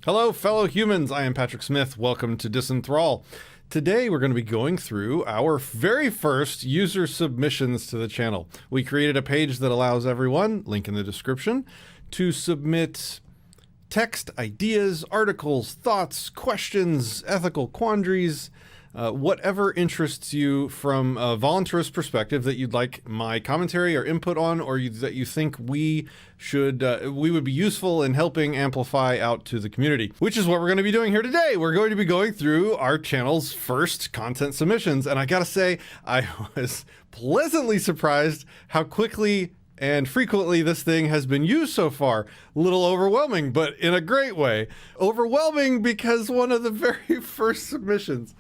Hello, fellow humans. I am Patrick Smith. Welcome to Disenthrall. Today, we're going to be going through our very first user submissions to the channel. We created a page that allows everyone, link in the description, to submit text, ideas, articles, thoughts, questions, ethical quandaries, whatever interests you from a voluntarist perspective that you'd like my commentary or input on, or that you think we would be useful in helping amplify out to the community, which is what we're going to be doing here today. We're going to be going through our channel's first content submissions. And I gotta say, I was pleasantly surprised how quickly and frequently this thing has been used so far. A little overwhelming, but in a great way. Overwhelming because one of the very first submissions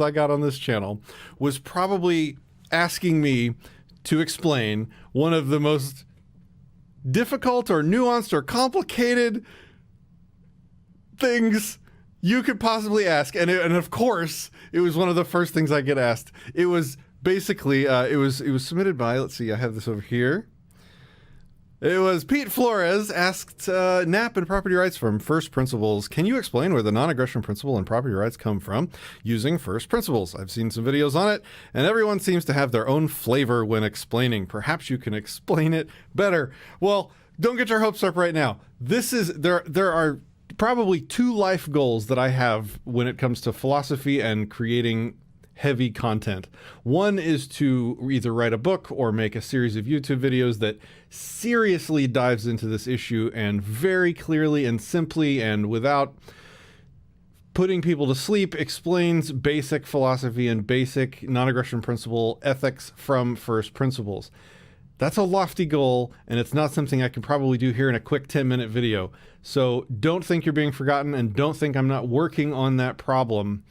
I got on this channel was probably asking me to explain one of the most difficult or nuanced or complicated things you could possibly ask. And of course, it was one of the first things I get asked. It was basically, it was submitted by, let's see, I have this over here. It was Pete Flores asked Knapp and property rights from first principles. Can you explain where the non-aggression principle and property rights come from using first principles? I've seen some videos on it, and everyone seems to have their own flavor when explaining. Perhaps you can explain it better. Well, don't get your hopes up right now. There are probably two life goals that I have when it comes to philosophy and creating heavy content. One is to either write a book or make a series of YouTube videos that seriously dives into this issue and very clearly and simply and without putting people to sleep explains basic philosophy and basic non-aggression principle ethics from first principles. That's a lofty goal, and it's not something I can probably do here in a quick 10-minute video. So don't think you're being forgotten, and don't think I'm not working on that problem.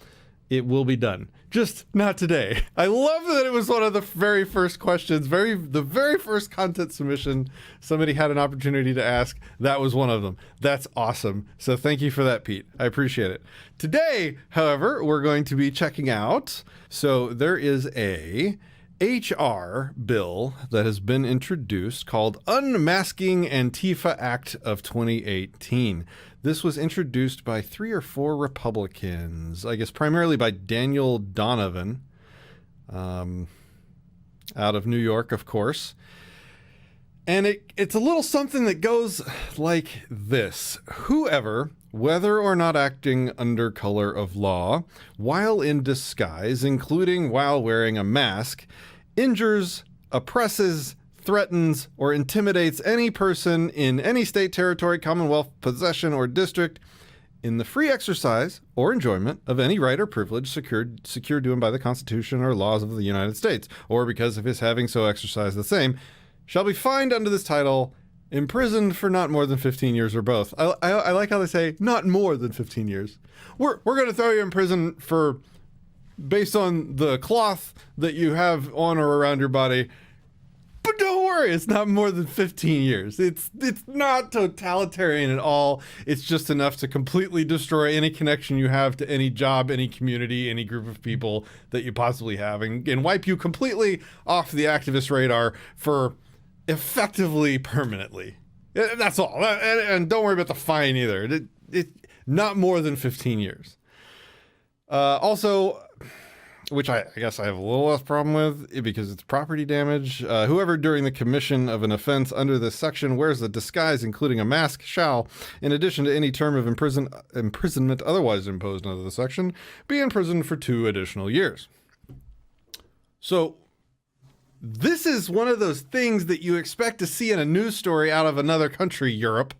It will be done. Just not today. I love that it was one of the very first questions, the very first content submission somebody had an opportunity to ask. That was one of them. That's awesome. So thank you for that, Pete. I appreciate it. Today, however, we're going to be checking out. So there is a HR bill that has been introduced called Unmasking Antifa Act of 2018. This was introduced by 3 or 4 Republicans, I guess primarily by Daniel Donovan, out of New York, of course. And it's a little something that goes like this. Whoever, whether or not acting under color of law, while in disguise, including while wearing a mask, injures, oppresses, threatens, or intimidates any person in any state, territory, commonwealth, possession, or district in the free exercise or enjoyment of any right or privilege secured to him by the Constitution or laws of the United States, or because of his having so exercised the same, shall be fined under this title, imprisoned for not more than 15 years or both. I like how they say not more than 15 years. We're going to throw you in prison for, based on the cloth that you have on or around your body. But don't worry, it's not more than 15 years. It's not totalitarian at all. It's just enough to completely destroy any connection you have to any job, any community, any group of people that you possibly have, and wipe you completely off the activist radar for effectively permanently. That's all. And don't worry about the fine either. It not more than 15 years. Also, which I guess I have a little less problem with because it's property damage. Whoever during the commission of an offense under this section wears a disguise, including a mask, shall, in addition to any term of imprisonment otherwise imposed under the section, be imprisoned for 2 additional years. So this is one of those things that you expect to see in a news story out of another country, Europe,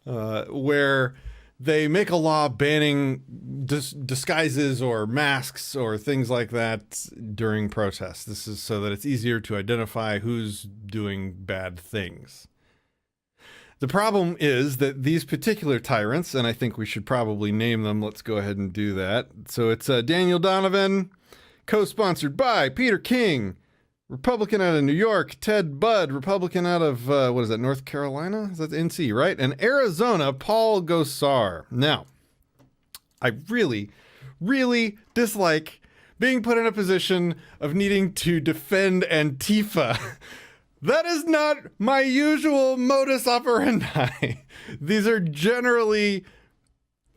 where they make a law banning disguises or masks or things like that during protests. This is so that it's easier to identify who's doing bad things. The problem is that these particular tyrants, and I think we should probably name them. Let's go ahead and do that. So it's Daniel Donovan, co-sponsored by Peter King, Republican out of New York, Ted Budd, Republican out of, North Carolina? Is that NC, right? And Arizona, Paul Gosar. Now, I really, really dislike being put in a position of needing to defend Antifa. That is not my usual modus operandi. These are generally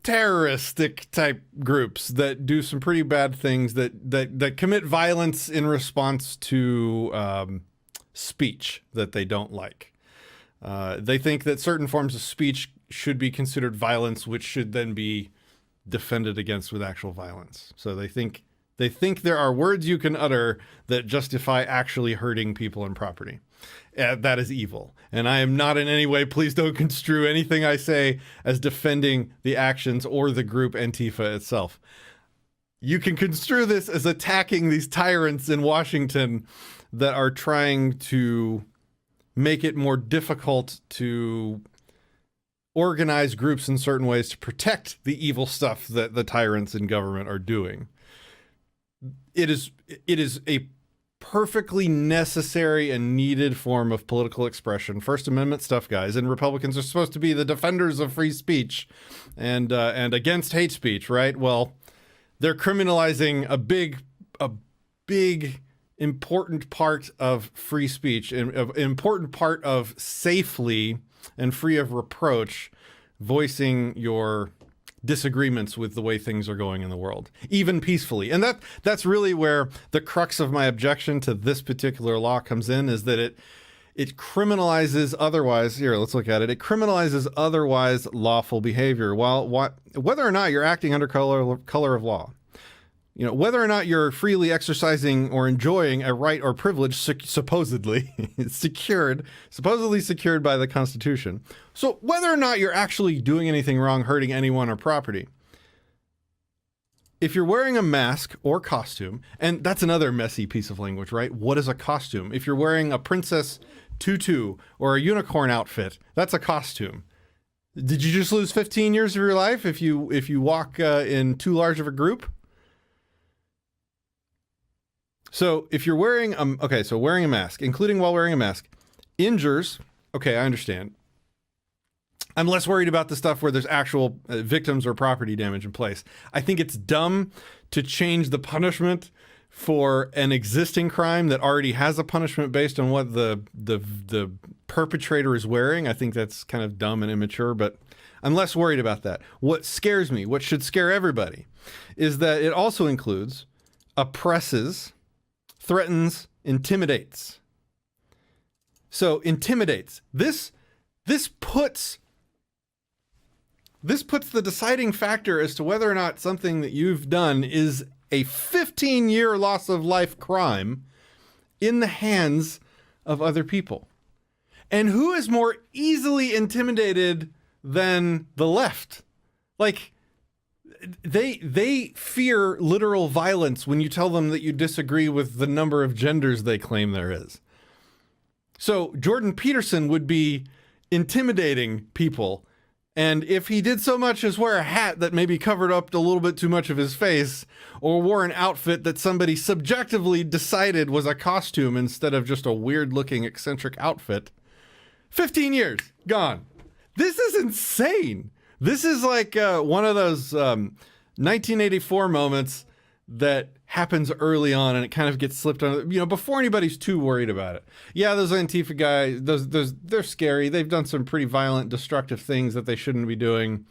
terroristic type groups that do some pretty bad things, that commit violence in response to speech that they don't like. They think that certain forms of speech should be considered violence, which should then be defended against with actual violence. So they think there are words you can utter that justify actually hurting people and property. That is evil. And I am not in any way, please don't construe anything I say as defending the actions or the group Antifa itself. You can construe this as attacking these tyrants in Washington that are trying to make it more difficult to organize groups in certain ways to protect the evil stuff that the tyrants in government are doing. It is a perfectly necessary and needed form of political expression. First Amendment stuff, guys, and Republicans are supposed to be the defenders of free speech and against hate speech, right? Well, they're criminalizing a big important part of free speech, and an important part of safely and free of reproach voicing your disagreements with the way things are going in the world, even peacefully. And that's really where the crux of my objection to this particular law comes in, is that it criminalizes otherwise, here, let's look at it. It criminalizes otherwise lawful behavior, whether or not you're acting under color of law. You know, whether or not you're freely exercising or enjoying a right or privilege supposedly secured by the Constitution. So whether or not you're actually doing anything wrong, hurting anyone or property. If you're wearing a mask or costume, and that's another messy piece of language, right? What is a costume? If you're wearing a princess tutu or a unicorn outfit, that's a costume. Did you just lose 15 years of your life if you walk in too large of a group? So if you're wearing wearing a mask, including while wearing a mask, injures. Okay, I understand. I'm less worried about the stuff where there's actual victims or property damage in place. I think it's dumb to change the punishment for an existing crime that already has a punishment based on what the perpetrator is wearing. I think that's kind of dumb and immature, but I'm less worried about that. What scares me, what should scare everybody, is that it also includes oppresses, threatens, intimidates. So intimidates. This puts the deciding factor as to whether or not something that you've done is a 15-year loss of life crime in the hands of other people. And who is more easily intimidated than the left? Like, they fear literal violence when you tell them that you disagree with the number of genders they claim there is. So Jordan Peterson would be intimidating people, and if he did so much as wear a hat that maybe covered up a little bit too much of his face, or wore an outfit that somebody subjectively decided was a costume instead of just a weird-looking eccentric outfit, 15 years, gone. This is insane. This is like one of those 1984 moments that happens early on, and it kind of gets slipped on, before anybody's too worried about it. Yeah, those Antifa guys, they're scary. They've done some pretty violent, destructive things that they shouldn't be doing.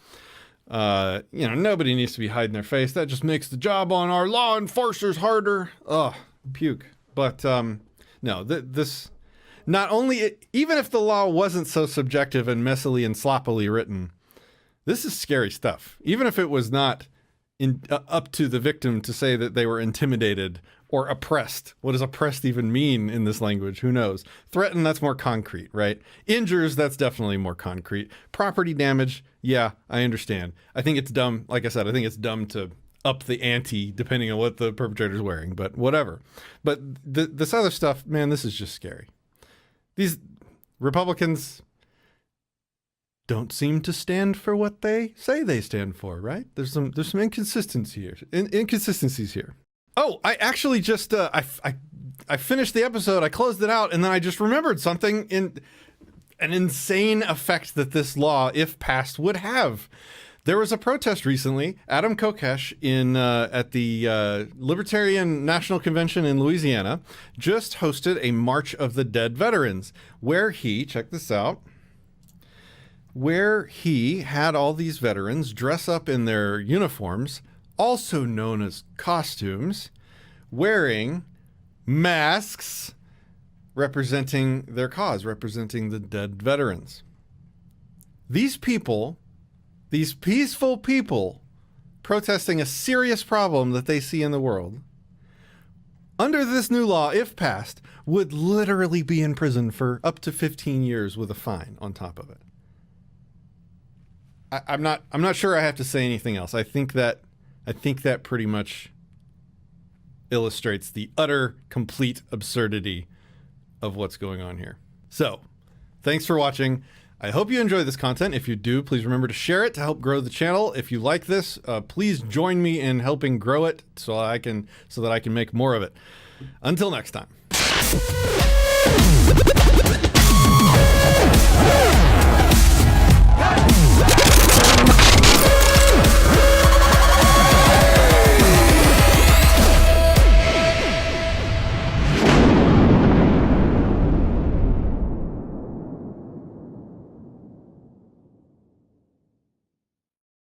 Nobody needs to be hiding their face. That just makes the job on our law enforcers harder. Ugh, puke. But no, this not only, even if the law wasn't so subjective and messily and sloppily written, this is scary stuff. Even if it was not up to the victim to say that they were intimidated or oppressed. What does oppressed even mean in this language? Who knows? Threaten, that's more concrete, right? Injures, that's definitely more concrete. Property damage, yeah, I understand. I think it's dumb. Like I said, I think it's dumb to up the ante depending on what the perpetrator's wearing, but whatever. But this other stuff, man, this is just scary. These Republicans don't seem to stand for what they say they stand for, right? There's some inconsistencies here. Oh, I actually just I finished the episode, I closed it out, and then I just remembered something in an insane effect that this law, if passed, would have. There was a protest recently. Adam Kokesh at the Libertarian National Convention in Louisiana just hosted a March of the Dead Veterans, where he, check this out, where he had all these veterans dress up in their uniforms, also known as costumes, wearing masks representing their cause, representing the dead veterans. These people, these peaceful people protesting a serious problem that they see in the world, under this new law, if passed, would literally be in prison for up to 15 years with a fine on top of it. I'm not sure I have to say anything else. I think that pretty much illustrates the utter, complete absurdity of what's going on here. So, thanks for watching. I hope you enjoy this content. If you do, please remember to share it to help grow the channel. If you like this, please join me in helping grow it so that I can make more of it. Until next time.